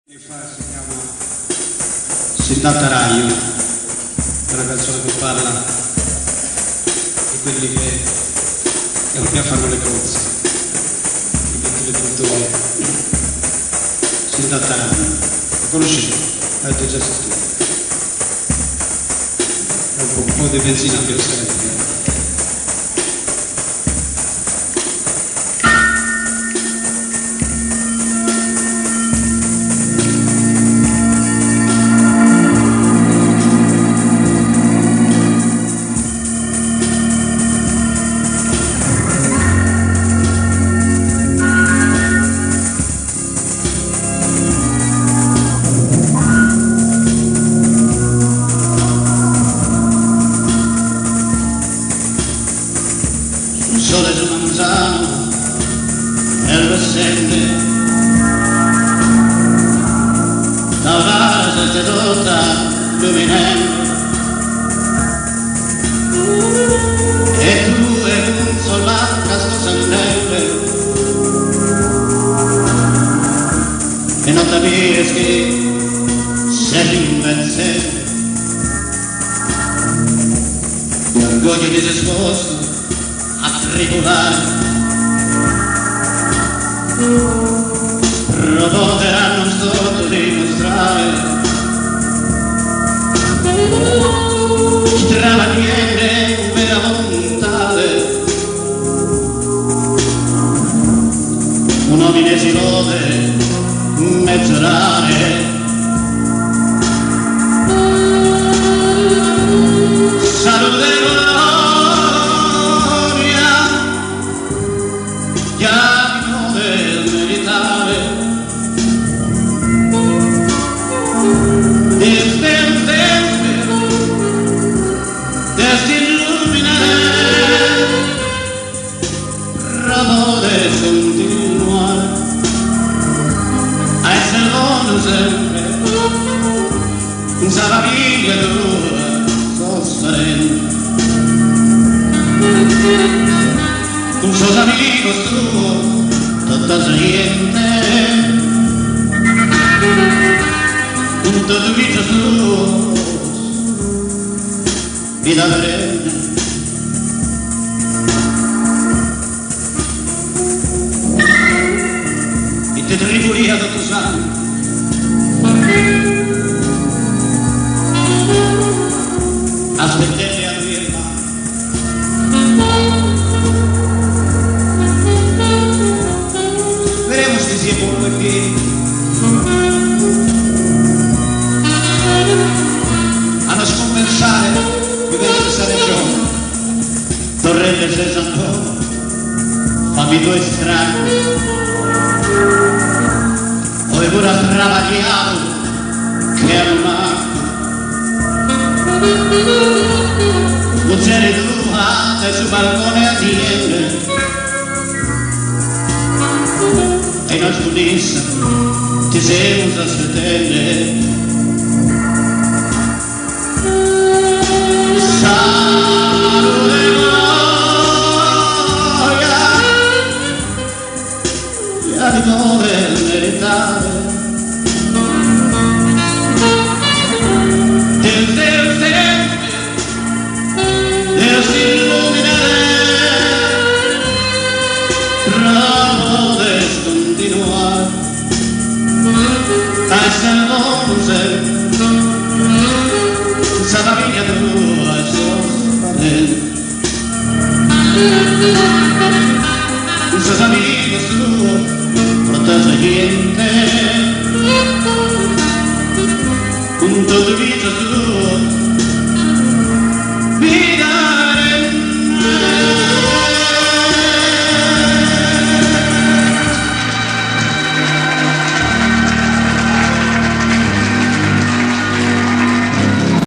Si chiama Siddhartha-Raya, è una canzone che parla di quelli che piano piano fanno le cose, i piccoli pittori. Siddhartha-Raya, lo conoscete? Avete già sentito? È un po' di benzina che ho scaricato. Il sole su manzano e lo scende da un'ala seduta luminente e tu e un soldato scosandente e non capisci se l'invenzione l'orgoglio di se sposto a tribulare provocherà non sto dimostrare chi trama niente vera volontale un uomine si rode mezzo rare salute continuare a essere buono sempre senza famiglia tua sostenendo un suo amico tuo tutta gente un tuo vita tuo vita breve te tribulia tutto sangue aspettate a dirla veremos se sia buono e pieno a non scompensare vivere questa regione torrente senza Antonio fammi due strani dove pure ha travagliato che era umano non c'eri tu nel suo balcone aziende e non scudissa ti sei usa aspettare salute gloria di dove meritare senza famiglia tua senza amico tuo protegge niente un tuo vita tuo